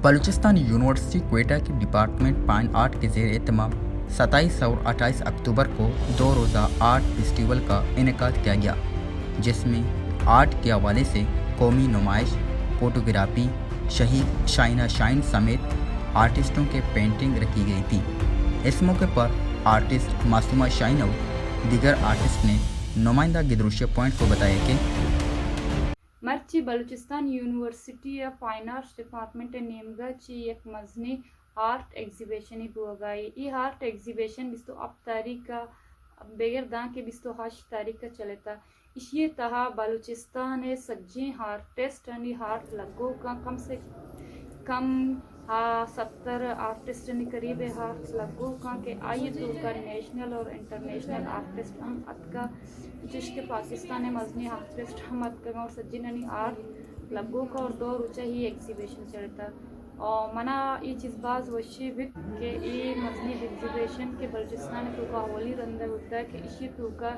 Balochistan university Quetta کی department fine art کے زیر اہتمام 27 اور 28 اکتوبر کو 2 روزہ آرٹ فیسٹیول کا انعقاد کیا گیا، جس میں آرٹ کے حوالے سے قومی نمائش، فوٹوگرافی، شہید شائنہ شاہین سمیت آرٹسٹوں کے پینٹنگ رکھی گئی تھی۔ اس موقع پر آرٹسٹ معصومہ شاہین اور دیگر آرٹسٹ نے نمائندہ گدروشیہ پوائنٹ کو بتایا کہ مرچی Balochistan university fine arts department نیمگا چی ایک مزنی آرٹ ایگزیبیشن بوگائی ای آرٹ ایگزیبیشن 28 تاریخ کا بغیر دان کے 28 تاریخ کا چلے تھا۔ اسی طرح بلوچستان سجی آرٹسٹ ہارٹ لگو کا کم سے کم 70 آرٹسٹ قریب ہاتھ لگو کا کہ آئی تو کا نیشنل اور انٹرنیشنل آرٹسٹ ہم اتکا جس کے پاکستان مزنی آرٹسٹ ہم اتکا اور سجنانی آرٹ لگو کا اور 2 روچہ ہی ایگزیبیشن چلتا اور منا یہ چیز باز وشی بھی کہ یہ مزنی ایگزیبیشن کے بلوچستان تو کا ہولی رندہ ہوتا ہے کہ اسی تو کا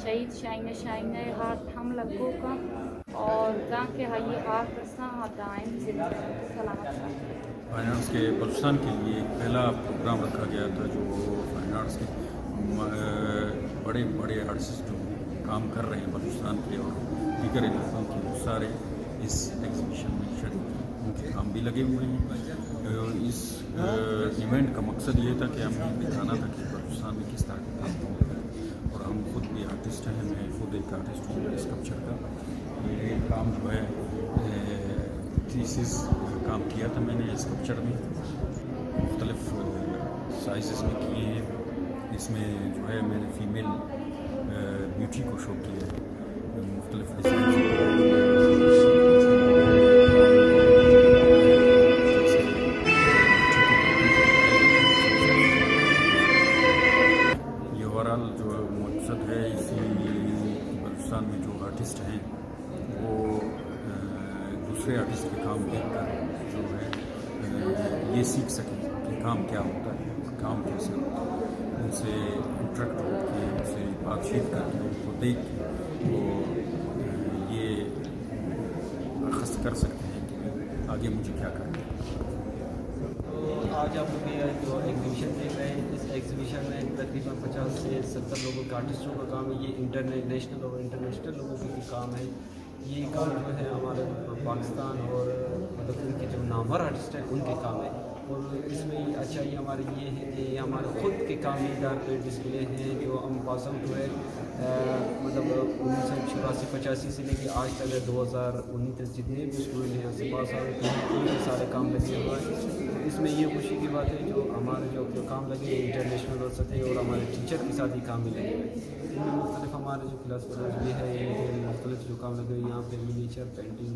شہید شائنہ شاہین ہاتھ ہم لگو کا اور دان کے ہائی ہاتھ رساں دائم زندگی سلامت فائن آرٹس کے بلوچستان کے لیے ایک پہلا پروگرام رکھا گیا تھا، جو فائن آرٹس کے بڑے بڑے آرٹسٹ جو کام کر رہے ہیں بلوچستان کے اور دیگر علاقوں کے، وہ سارے اس ایگزیبیشن میں شریک ہیں، ان کے کام بھی لگے ہوئے ہیں۔ اس ایونٹ کا مقصد یہ تھا کہ ہمیں دکھانا تھا کہ بلوچستان میں کس طرح کے کام ہوتا ہے، اور ہم خود بھی آرٹسٹ ہیں، میں خود ایک آرٹسٹ ہوں اسکلپچر کا۔ یہ کام جو ہے تھیسس کام کیا تھا میں نے اسکلپچر میں، مختلف سائزز میں کیے ہیں۔ اس میں جو ہے میں نے فیمیل بیوٹی کو شو کیا ہے، مختلف ڈیزائنز یہ اوورال جو مقصد ہے اسی بلوچستان میں جو آرٹسٹ ہیں وہ دوسرے آرٹسٹ کے کام دیکھ کر جو ہے یہ سیکھ سکیں کہ کام کیا ہوتا ہے، کام کیسے ہوتا ہے، ان سے انٹریکٹ ہو کے، ان سے بات چیت کر کے، ان کو دیکھ کے وہ یہ اخذ کر سکتے ہیں کہ آگے مجھے کیا کرنا ہے۔ آج آپ لوگ یہ جو ایگزیبیشن دیکھ رہے ہیں، اس ایگزیبیشن میں تقریباً 50 سے 70 لوگوں کے آرٹسٹوں کا کام ہے۔ یہ انٹرنیشنل اور انٹرنیشنل لوگوں کے کام ہے۔ یہ کام جو ہے ہمارے پاکستان اور مطلب ان کے جو نامور آرٹسٹ ہیں ان کے کام ہے، اور اس میں اچھائی ہماری یہ ہے کہ یہ ہمارے خود کے کام ادار پہ ڈسپلے ہیں جو ہم پاس آؤٹ ہوئے مطلب 1984-85 سے لے کے آج تک 2019 تک جتنے بھی اسٹوڈنٹ ہیں یہاں سے پاس آؤٹ ہیں ان کے سارے کام لگے ہوئے ہیں۔ اس میں یہ خوشی کی بات ہے جو ہمارے جو کام لگے انٹرنیشنل اور سطح اور ہمارے ٹیچر کے ساتھ ہی کام بھی لگے ہوئے ہیں۔ ان میں مختلف ہمارے جو کلاس فیلوز بھی ہے، یہ مختلف جو کام لگے یہاں پہ miniature painting,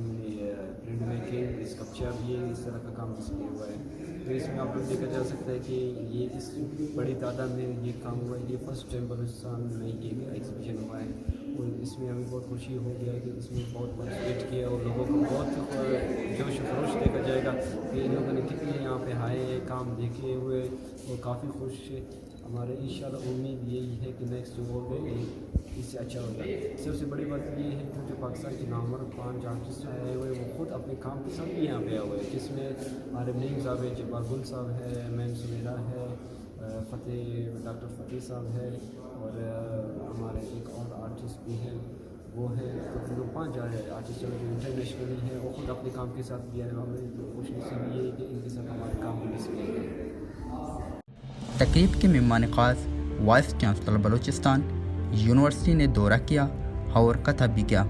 print making, sculpture, یہ اس طرح کا کام ڈسپلے ہوا ہے۔ تو اس میں آپ کو دیکھا جا سکتا ہے کہ یہ اس بڑی تعداد میں یہ کام ہوا ہے۔ یہ فرسٹ ٹائم بلوچستان میں یہ ایگزیبیشن ہوا ہے، اور اس میں ہمیں بہت خوشی ہو گیا کہ اس میں بہت پارٹیسپیٹ کیا اور لوگوں کو بہت جوش و خروش دیکھا جائے گا کہ ان لوگوں نے کتنے یہاں پہ آئے، کام دیکھے ہوئے اور کافی خوش ہے۔ ہمارے انشاءاللہ امید یہی ہے کہ نیکسٹ جو ہوگا اس سے اچھا ہوگا۔ سب سے بڑی بات یہ ہے کہ جو پاکستان کے نامور 5 آرٹسٹ آئے ہوئے وہ خود اپنے کام کے ساتھ بھی یہاں پہ آئے ہوئے ہیں، جس میں عارف نعیم صاحب ہے، جبار گل صاحب ہے، میم سمیرہ ہے، ڈاکٹر فتح صاحب ہے، اور ہمارے ایک اور آرٹسٹ بھی ہیں وہ ہے، تو 5 آرٹسٹ جو انٹرنیشنلی ہیں وہ خود اپنے کام کے ساتھ بھی آئے۔ ہمیں خوش نصیبی یہ ہے کہ ان کے ساتھ ہمارے کام بھی ڈسپلے ہیں۔ تقریب کے مہمان خاص وائس چانسلر بلوچستان یونیورسٹی نے دورہ کیا اور خطاب بھی کیا۔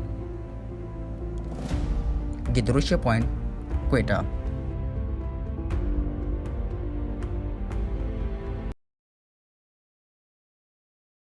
گدروشیہ پوائنٹ، کوئٹہ۔